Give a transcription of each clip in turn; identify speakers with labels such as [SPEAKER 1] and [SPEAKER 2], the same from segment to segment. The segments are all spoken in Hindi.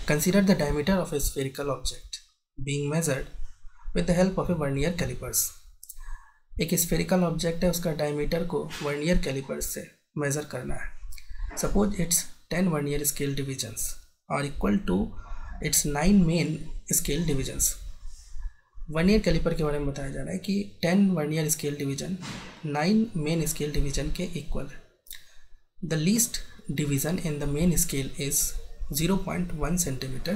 [SPEAKER 1] Consider the diameter of a spherical object being measured with the help of a vernier calipers. एक स्फेरिकल ऑब्जेक्ट है, उसका डायमीटर को वर्नियर कैलिपर्स से मेज़र करना है. Suppose its 10 vernier scale divisions are equal to its 9 main scale divisions. Vernier caliper के बारे में बताया जा रहा है कि 10 vernier scale division 9 main scale division के equal. The least division in the main scale is 0.1 centimeter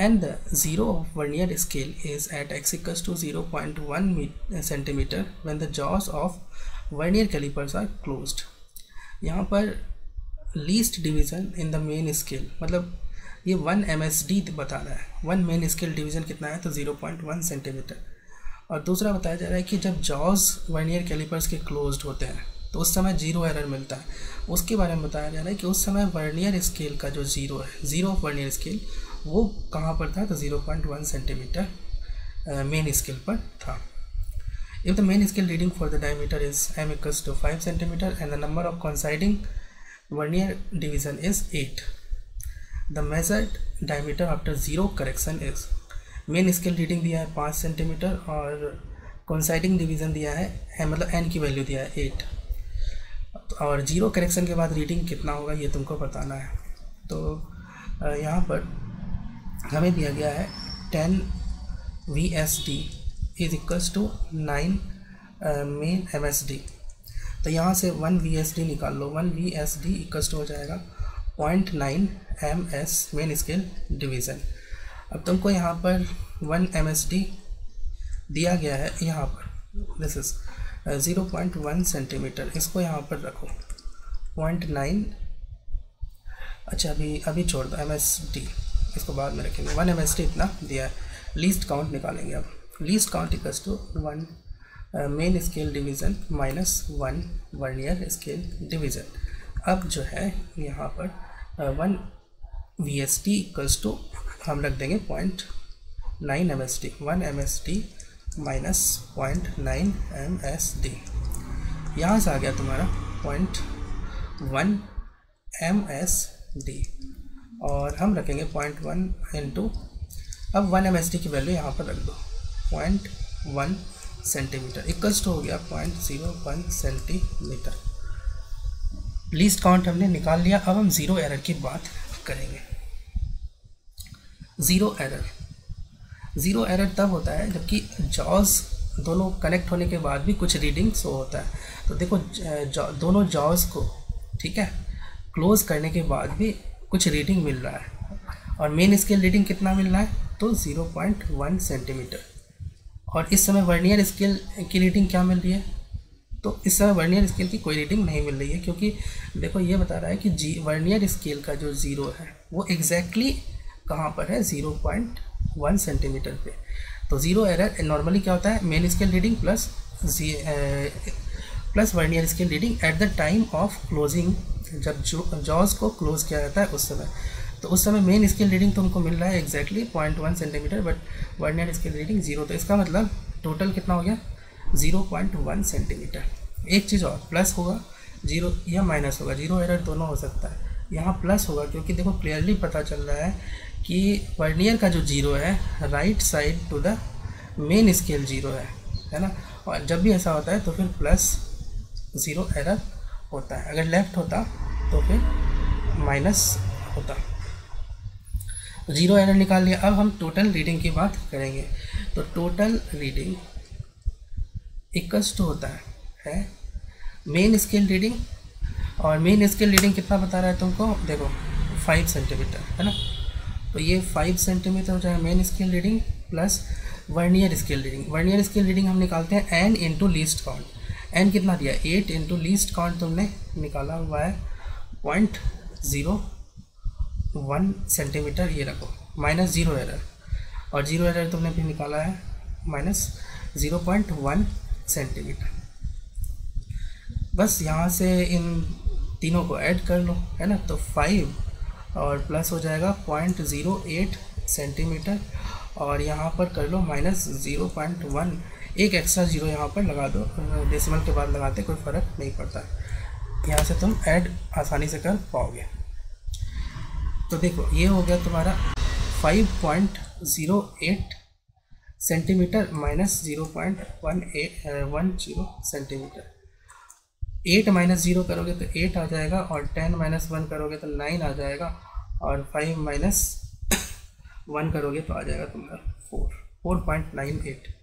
[SPEAKER 1] and the zero of vernier scale is at x equals to 0.1 centimeter when the jaws of vernier calipers are closed. यहाँ पर least division in the main scale मतलब ये 1 MSD बता रहा है. 1 मेन स्केल डिवीज़न कितना है तो 0.1 सेंटीमीटर. और दूसरा बताया जा रहा है कि जब जॉज वर्नियर कैलिपर्स के क्लोज्ड होते हैं तो उस समय जीरो एरर मिलता है. उसके बारे में बताया जा रहा है कि उस समय वर्नियर स्केल का जो जीरो है, जीरो ऑफ वर्नियर स्केल, वो कहाँ पर था तो 0.1 सेंटीमीटर मेन स्केल पर था. If the main scale reading for the diameter is m equals to 5 centimetre and the number of coinciding vernier division is 8. The measured diameter after zero correction is, main scale reading दिया है 5 सेंटीमीटर और कोइंसाइडिंग डिवीज़न दिया है मतलब n की वैल्यू दिया है 8. और जीरो करेक्शन के बाद रीडिंग कितना होगा ये तुमको बताना है. तो यहाँ पर हमें दिया गया है 10 VSD is equals to 9 main MSD. तो यहाँ से 1 VSD निकाल लो. 1 VSD इक्वल्स टू हो जाएगा 0.9 MS मेन स्केल डिवीज़न. अब तुमको यहाँ पर 1 MSD दिया गया है, यहाँ पर दिस इज 0.1 सेंटीमीटर. इसको यहाँ पर रखो 0.9. अच्छा अभी छोड़ दो MSD, इसको बाद में रखेंगे. 1 MSD इतना दिया है. लीस्ट काउंट निकालेंगे. अब least count equals to 1 main scale division minus 1 vernier scale division. अब जो है यहाँ पर 1 VSD इक्वल्स टू हम रख देंगे 0.9 MSD. 1 MSD minus 0.9 MSD. यहाँ से आ गया तुम्हारा 0.1 MSD और हम रखेंगे 0.1 इंटू, अब 1 MSD की वैल्यू यहाँ पर रख दो 0.1 सेंटीमीटर इक्वल्स टू हो गया 0.01 सेंटीमीटर. लीस्ट काउंट हमने निकाल लिया. अब हम ज़ीरो एरर की बात करेंगे. ज़ीरो एरर तब होता है जबकि जॉज दोनों कनेक्ट होने के बाद भी कुछ रीडिंग शो होता है. तो देखो दोनों जॉज को, ठीक है, क्लोज करने के बाद भी कुछ रीडिंग मिल रहा है. और मेन स्केल रीडिंग कितना मिल रहा है तो 0.1 सेंटीमीटर. और इस समय वर्नियर स्केल की रीडिंग क्या मिल रही है तो इस समय वर्नियर स्केल की कोई रीडिंग नहीं मिल रही है, क्योंकि देखो ये बता रहा है कि वर्नियर स्केल का जो ज़ीरो है वो एग्जैक्टली कहाँ पर है 0.1 सेंटीमीटर पे. तो ज़ीरो एरर नॉर्मली क्या होता है, main scale reading plus vernier scale reading at the time of closing. जब जॉज को क्लोज किया जाता है उस समय, तो उस समय मेन स्केल रीडिंग तुमको मिल रहा है exactly 0.1 centimetre, but vernier scale reading 0. तो इसका मतलब टोटल कितना हो गया 0.1 सेंटीमीटर. एक चीज़ और, प्लस होगा जीरो या माइनस होगा, जीरो एरर दोनों हो सकता है. यहाँ प्लस होगा क्योंकि देखो क्लियरली पता चल रहा है कि वर्नियर का जो जीरो है right side to the main scale zero है ना. और जब भी ऐसा होता है तो फिर प्लस ज़ीरो एरर होता है. अगर लेफ़्ट होता तो फिर माइनस होता. ज़ीरो एरर निकाल लिया. अब हम टोटल रीडिंग की बात करेंगे. तो टोटल रीडिंग इक्वल्स टू होता है मेन स्केल रीडिंग. और मेन स्केल रीडिंग कितना बता रहा है तुमको, देखो 5 सेंटीमीटर है ना. तो ये 5 सेंटीमीटर हो जाएगा main scale reading plus vernier scale reading. Vernier scale reading हम निकालते हैं n into least count. n कितना दिया 8 इंटू लीस्ट काउंट तुमने निकाला हुआ है 0.01 सेंटीमीटर. ये रखो माइनस ज़ीरो एरर, और ज़ीरो एरर तुमने फिर निकाला है माइनस 0.1 सेंटीमीटर. बस यहाँ से इन तीनों को ऐड कर लो है ना. तो 5 और प्लस हो जाएगा 0.08 सेंटीमीटर और यहाँ पर कर लो माइनस 0.1. एक एक्स्ट्रा जीरो यहाँ पर लगा दो, डेसिमल के बाद लगाते कोई फ़र्क नहीं पड़ता. यहाँ से तुम ऐड आसानी से कर पाओगे. तो देखो ये हो गया तुम्हारा 5.08 सेंटीमीटर माइनस 0.10 सेंटीमीटर। 8 माइनस 0 करोगे तो 8 आ जाएगा, और 10 माइनस 1 करोगे तो 9 आ जाएगा, और 5 माइनस 1 करोगे तो आ जाएगा तुम्हारा 4.98।